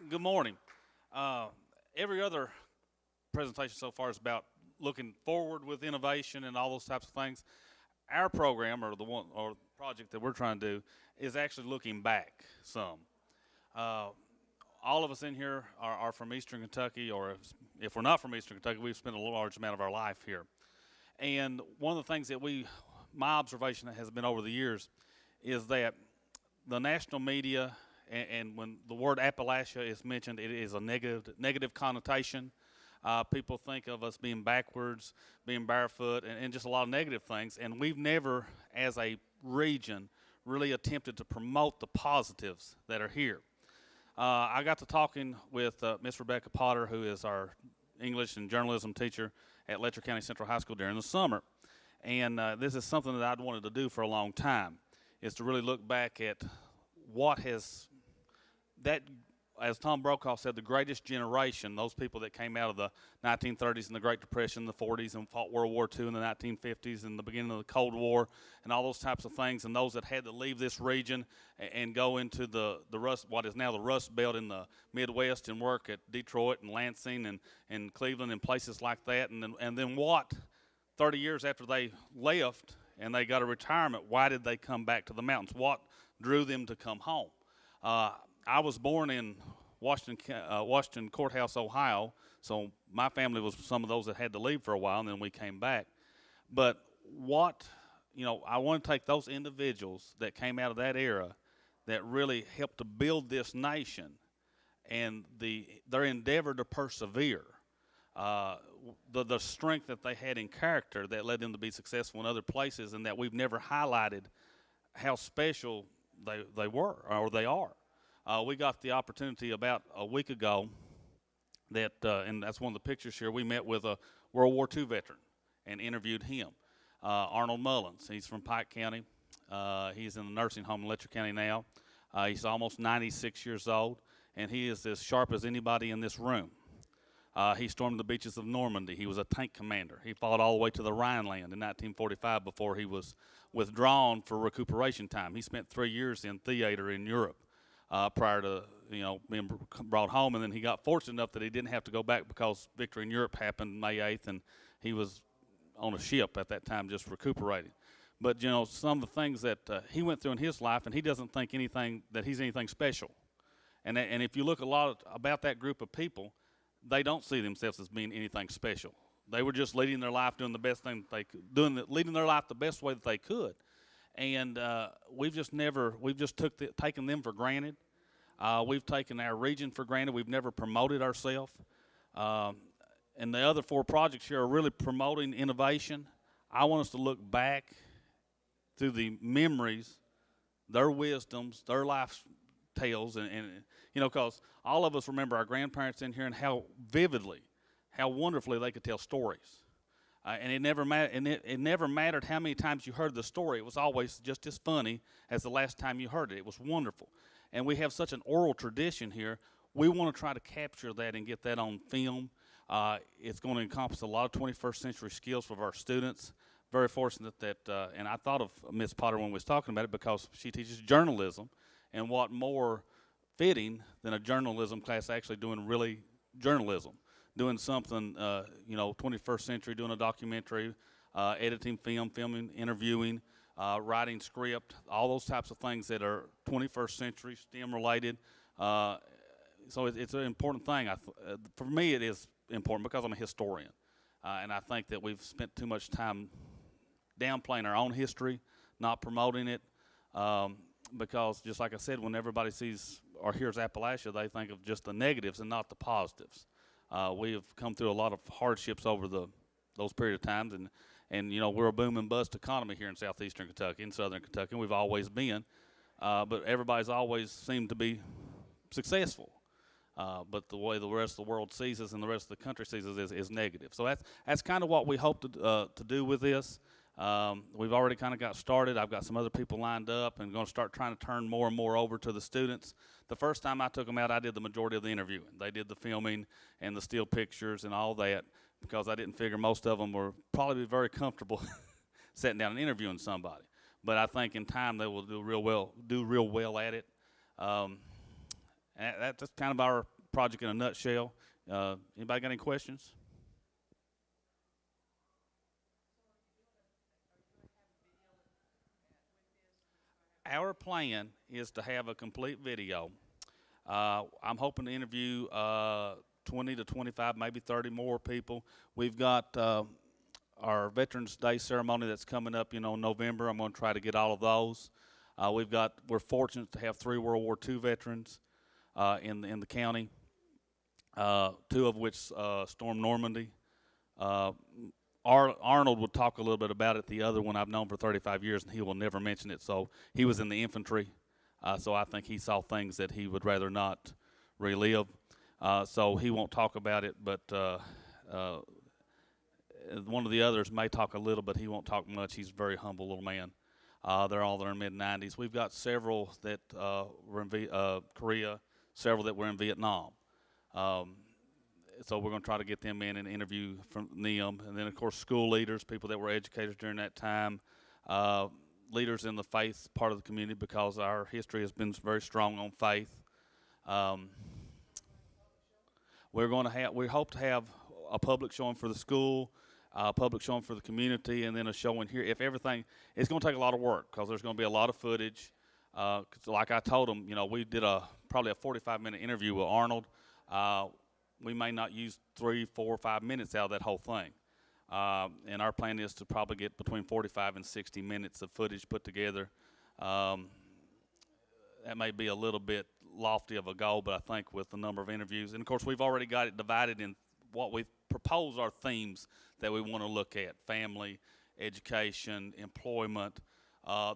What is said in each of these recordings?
Good morning. Uh, every other presentation so far is about looking forward with innovation and all those types of things. Our program, or the one or project that we're trying to do, is actually looking back some. Uh, all of us in here are from Eastern Kentucky, or if we're not from Eastern Kentucky, we've spent a large amount of our life here. And one of the things that my observation has been over the years, is that the national media, and when the word Appalachia is mentioned, it is a negative connotation. People think of us being backwards, being barefoot, and just a lot of negative things. And we've never, as a region, really attempted to promote the positives that are here. I got to talking with Miss Rebecca Potter, who is our English and journalism teacher at Letcher County Central High School during the summer. And this is something that I'd wanted to do for a long time, is to really look back at what has that, as Tom Brokaw said, the greatest generation, those people that came out of the 1930s and the Great Depression, the 40s, and fought World War II in the 1950s and the beginning of the Cold War and all those types of things, and those that had to leave this region and go into the rust, what is now the Rust Belt in the Midwest, and work at Detroit and Lansing and Cleveland and places like that. And then what, 30 years after they left and they got a retirement, why did they come back to the mountains? What drew them to come home? I was born in Washington Courthouse, Ohio, so my family was some of those that had to leave for a while, and then we came back. But I want to take those individuals that came out of that era that really helped to build this nation, and their endeavor to persevere, the strength that they had in character that led them to be successful in other places, and that we've never highlighted how special they were, or they are. We got the opportunity about a week ago and that's one of the pictures here. We met with a World War II veteran and interviewed him, Arnold Mullins. He's from Pike County. He's in the nursing home in Letcher County now. He's almost 96 years old, and he is as sharp as anybody in this room. He stormed the beaches of Normandy. He was a tank commander. He fought all the way to the Rhineland in 1945 before he was withdrawn for recuperation time. He spent 3 years in theater in Europe. Prior to being brought home, and then he got fortunate enough that he didn't have to go back because victory in Europe happened May 8th, and he was on a ship at that time just recuperating. But some of the things that he went through in his life, and he doesn't think that he's anything special. And if you look a lot about that group of people, they don't see themselves as being anything special. They were just leading their life, doing the best thing they could, leading their life the best way that they could. And we've just taken them for granted. We've taken our region for granted. We've never promoted ourselves. And the other 4 projects here are really promoting innovation. I want us to look back through the memories, their wisdoms, their life tales, and because all of us remember our grandparents in here and how vividly, how wonderfully they could tell stories. And it never mattered how many times you heard the story. It was always just as funny as the last time you heard it. It was wonderful. And we have such an oral tradition here. We want to try to capture that and get that on film. It's going to encompass a lot of 21st century skills for our students. Very fortunate that, and I thought of Ms. Potter when we was talking about it, because she teaches journalism. And what more fitting than a journalism class actually doing really journalism. Doing something, 21st century, doing a documentary, editing film, filming, interviewing, writing script, all those types of things that are 21st century, STEM related. So it's an important thing. For me, it is important because I'm a historian. And I think that we've spent too much time downplaying our own history, not promoting it. Because just like I said, when everybody sees or hears Appalachia, they think of just the negatives and not the positives. We have come through a lot of hardships over those period of times, and we're a boom and bust economy here in southeastern Kentucky and southern Kentucky, and we've always been. But everybody's always seemed to be successful. But the way the rest of the world sees us and the rest of the country sees us is negative. So that's kind of what we hope to do with this. We've already kind of got started. I've got some other people lined up and going to start trying to turn more and more over to the students. The first time I took them out, I did the majority of the interviewing. They did the filming and the still pictures and all that, because I didn't figure most of them were probably very comfortable sitting down and interviewing somebody. But I think in time they will do real well at it. And that's kind of project in a nutshell. Anybody got any questions? Our plan is to have a complete video. I'm hoping to interview 20 to 25, maybe 30 more people. We've got our Veterans Day ceremony that's coming up, in November. I'm going to try to get all of those. We're fortunate to have 3 World War II veterans in the county, 2 of which stormed Normandy. Arnold would talk a little bit about it. The other one I've known for 35 years, and he will never mention it. So he was in the infantry, so I think he saw things that he would rather not relive. So he won't talk about it, but one of the others may talk a little, but he won't talk much. He's a very humble little man. They're all in their mid-90s. We've got several that were in Korea, several that were in Vietnam. So we're going to try to get them in and interview from them. And then, of course, school leaders, people that were educators during that time, leaders in the faith part of the community, because our history has been very strong on faith. We hope to have a public showing for the school, a public showing for the community, and then a showing here. If everything, it's going to take a lot of work because there's going to be a lot of footage. Like I told them, we did probably a 45-minute interview with Arnold. We may not use 3, 4, 5 minutes out of that whole thing. And our plan is to probably get between 45 and 60 minutes of footage put together. That may be a little bit lofty of a goal, but I think with the number of interviews, and of course we've already got it divided in what we propose are themes that we want to look at: family, education, employment,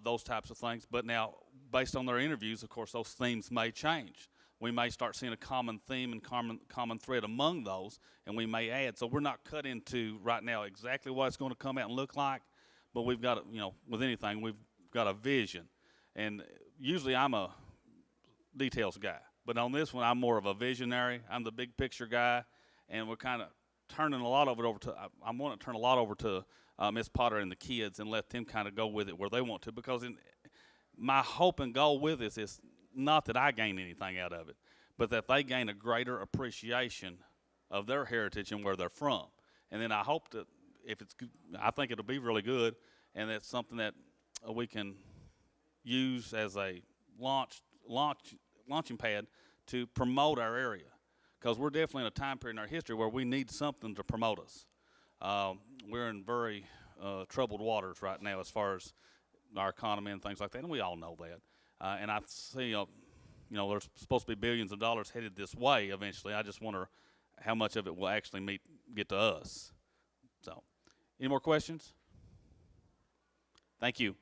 those types of things. But now, based on their interviews, of course, those themes may change. We may start seeing a common theme and common thread among those, and we may add. So we're not cut into right now exactly what it's going to come out and look like, but we've got, with anything, we've got a vision. And usually I'm a details guy, but on this one I'm more of a visionary. I'm the big picture guy, and we're kind of turning a lot of it over to, I want to turn a lot over to Miss Potter and the kids and let them kind of go with it where they want to, because my hope and goal with this is not that I gain anything out of it, but that they gain a greater appreciation of their heritage and where they're from. And then I hope that I think it'll be really good, and that's something that we can use as a launching pad to promote our area, because we're definitely in a time period in our history where we need something to promote us. We're in very troubled waters right now as far as our economy and things like that, and we all know that. And I see, there's supposed to be billions of dollars headed this way eventually. I just wonder how much of it will actually get to us. So, any more questions? Thank you.